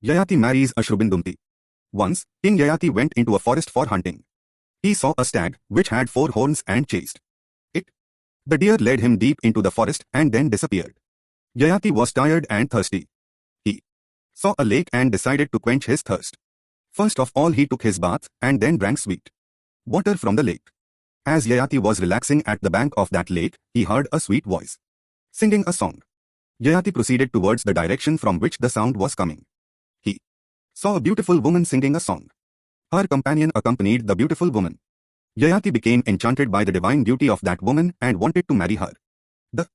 Yayati marries Ashrubindumti. Once, King Yayati went into a forest for hunting. He saw a stag, which had 4 horns and chased it. The deer led him deep into the forest and then disappeared. Yayati was tired and thirsty. He saw a lake and decided to quench his thirst. First of all he took his bath and then drank sweet water from the lake. As Yayati was relaxing at the bank of that lake, he heard a sweet voice singing a song. Yayati proceeded towards the direction from which the sound was coming. He saw a beautiful woman singing a song. Her companion accompanied the beautiful woman. Yayati became enchanted by the divine beauty of that woman and wanted to marry her. The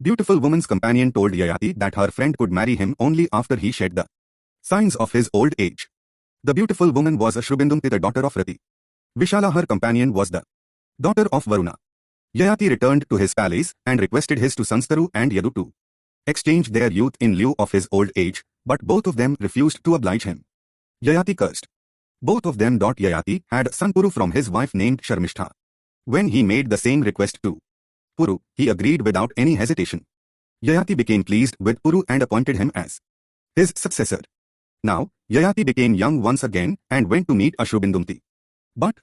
beautiful woman's companion told Yayati that her friend could marry him only after he shed the signs of his old age. The beautiful woman was Ashrubindumti, the daughter of Rati. Vishala, her companion, was the daughter of Varuna. Yayati returned to his palace and requested his two sons Taru and Yadu to exchange their youth in lieu of his old age, but both of them refused to oblige him. Yayati cursed both of them. Yayati had a son Puru from his wife named Sharmishtha. When he made the same request to Puru, he agreed without any hesitation. Yayati became pleased with Puru and appointed him as his successor. Now, Yayati became young once again and went to meet Ashrubindumti. But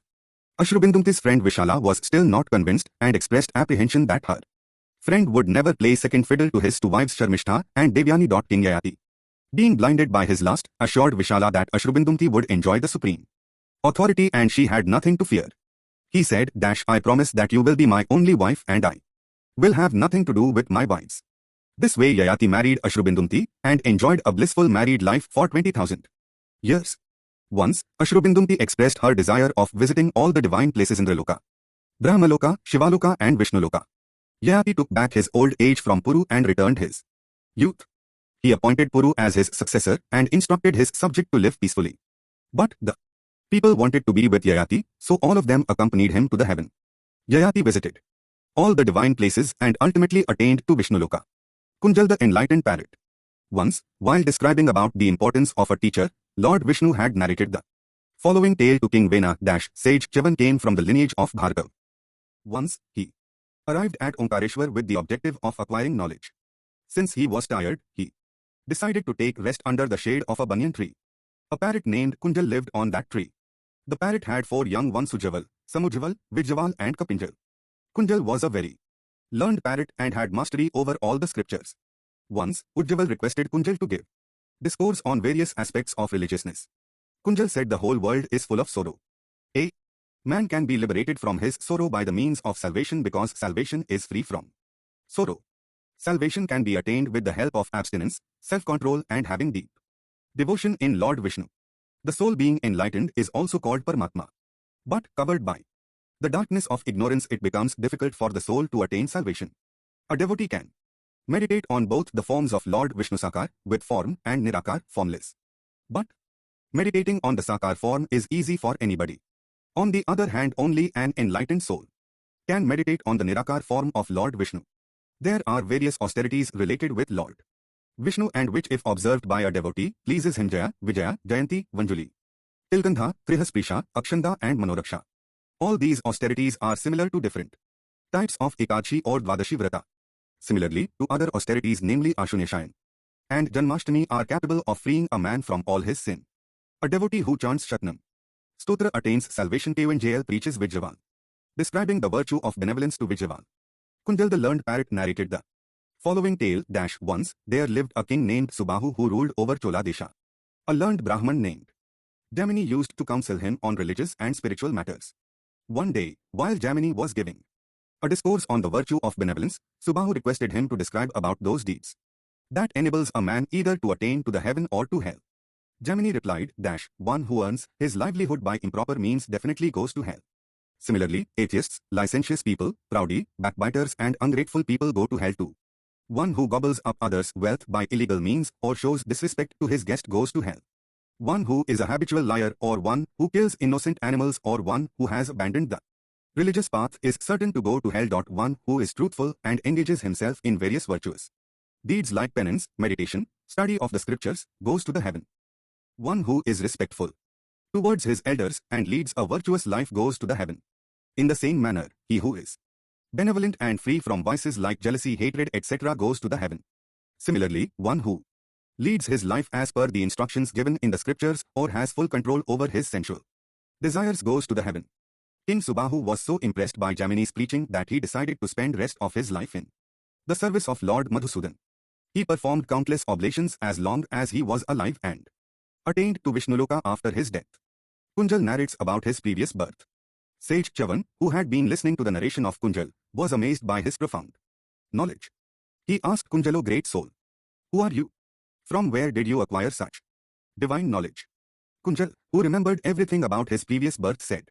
Ashrubindumti's friend Vishala was still not convinced and expressed apprehension that her friend would never play second fiddle to his two wives Sharmishtha and Devyani. King Yayati, being blinded by his lust, assured Vishala that Ashrubindumti would enjoy the supreme authority and she had nothing to fear. He said, I promise that you will be my only wife and I will have nothing to do with my wives. This way Yayati married Ashrubindumti and enjoyed a blissful married life for 20,000 years. Once, Ashrubindumti expressed her desire of visiting all the divine places in Indraloka, Brahmaloka, Shivaloka and Vishnuloka. Yayati took back his old age from Puru and returned his youth. He appointed Puru as his successor and instructed his subject to live peacefully. But the people wanted to be with Yayati, so all of them accompanied him to the heaven. Yayati visited all the divine places and ultimately attained to Vishnuloka. Krunjal, the enlightened parrot. Once, while describing about the importance of a teacher, Lord Vishnu had narrated the following tale to King Vena. Sage Chavan came from the lineage of Bhargav. Once, he arrived at Omkareshwar with the objective of acquiring knowledge. Since he was tired, he decided to take rest under the shade of a banyan tree. A parrot named Krunjal lived on that tree. The parrot had 4 young ones, Ujjaval, Samujjaval, Vijjwal and Kapinjal. Krunjal was a very learned parrot and had mastery over all the scriptures. Once, Ujjaval requested Krunjal to give discourse on various aspects of religiousness. Krunjal said the whole world is full of sorrow. A man can be liberated from his sorrow by the means of salvation because salvation is free from sorrow. Salvation can be attained with the help of abstinence, self-control and having deep devotion in Lord Vishnu. The soul being enlightened is also called Paramatma. But covered by the darkness of ignorance, it becomes difficult for the soul to attain salvation. A devotee can meditate on both the forms of Lord Vishnu Sakar, with form, and Nirakar, formless. But meditating on the Sakar form is easy for anybody. On the other hand, only an enlightened soul can meditate on the Nirakar form of Lord Vishnu. There are various austerities related with Lord Vishnu and which, if observed by a devotee, pleases him: Jaya, Vijaya, Jayanti, Vanjuli, Tilgandha, Trihasprisha, Akshanda and Manoraksha. All these austerities are similar to different types of Ekadashi or Dvadashi Vrata. Similarly to other austerities, namely Ashuneshayan and Janmashtami, are capable of freeing a man from all his sin. A devotee who chants Shatnam Stotra attains salvation. Krunjal preaches Vijjwal, describing the virtue of benevolence to Vijjwal. Krunjal, the learned parrot, narrated the following tale. Once, there lived a king named Subahu who ruled over Chola Desha. A learned Brahman named Jamini used to counsel him on religious and spiritual matters. One day, while Jamini was giving a discourse on the virtue of benevolence, Subahu requested him to describe about those deeds that enables a man either to attain to the heaven or to hell. Jamini replied, One who earns his livelihood by improper means definitely goes to hell. Similarly, atheists, licentious people, proudy, backbiters and ungrateful people go to hell too. One who gobbles up others' wealth by illegal means or shows disrespect to his guest goes to hell. One who is a habitual liar, or one who kills innocent animals, or one who has abandoned the religious path is certain to go to hell. One who is truthful and engages himself in various virtuous deeds like penance, meditation, study of the scriptures, goes to the heaven. One who is respectful towards his elders and leads a virtuous life goes to the heaven. In the same manner, he who is benevolent and free from vices like jealousy, hatred, etc. goes to the heaven. Similarly, one who leads his life as per the instructions given in the scriptures, or has full control over his sensual desires, goes to the heaven. King Subahu was so impressed by Jamini's preaching that he decided to spend rest of his life in the service of Lord Madhusudan. He performed countless oblations as long as he was alive and attained to Vishnuloka after his death. Krunjal narrates about his previous birth. Sage Chavan, who had been listening to the narration of Krunjal, was amazed by his profound knowledge. He asked Krunjal, "O great soul, who are you? From where did you acquire such divine knowledge?" Krunjal, who remembered everything about his previous birth, said,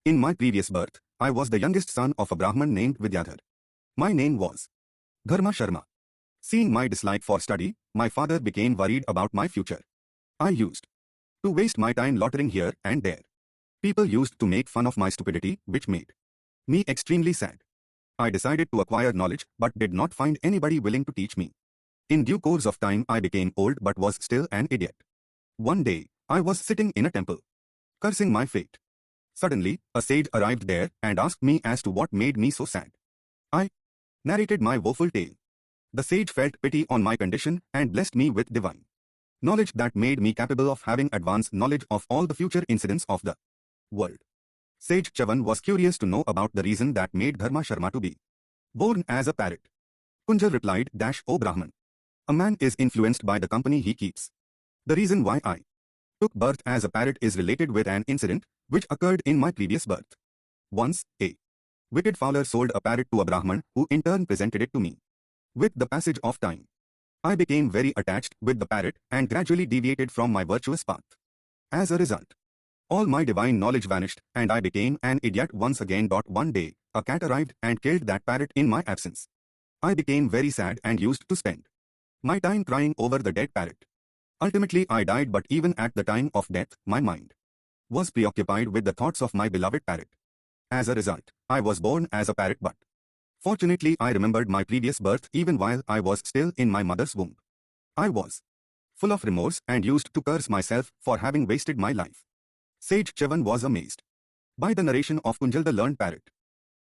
"In my previous birth, I was the youngest son of a Brahman named Vidyadhar. My name was Dharma Sharma. Seeing my dislike for study, my father became worried about my future. I used to waste my time loitering here and there. People used to make fun of my stupidity, which made me extremely sad. I decided to acquire knowledge but did not find anybody willing to teach me. In due course of time, I became old but was still an idiot. One day, I was sitting in a temple, cursing my fate. Suddenly, a sage arrived there and asked me as to what made me so sad. I narrated my woeful tale. The sage felt pity on my condition and blessed me with divine knowledge that made me capable of having advanced knowledge of all the future incidents of the world." Sage Chavan was curious to know about the reason that made Dharma Sharma to be born as a parrot. Krunjal replied, "O Brahman, a man is influenced by the company he keeps. The reason why I took birth as a parrot is related with an incident which occurred in my previous birth. Once, a wicked fowler sold a parrot to a Brahman, who in turn presented it to me. With the passage of time, I became very attached with the parrot and gradually deviated from my virtuous path. As a result, all my divine knowledge vanished and I became an idiot once again. One day, a cat arrived and killed that parrot in my absence. I became very sad and used to spend my time crying over the dead parrot. Ultimately, I died, but even at the time of death, my mind was preoccupied with the thoughts of my beloved parrot. As a result, I was born as a parrot, but fortunately, I remembered my previous birth even while I was still in my mother's womb. I was full of remorse and used to curse myself for having wasted my life." Sage Chavan was amazed by the narration of Krunjal, the learned parrot.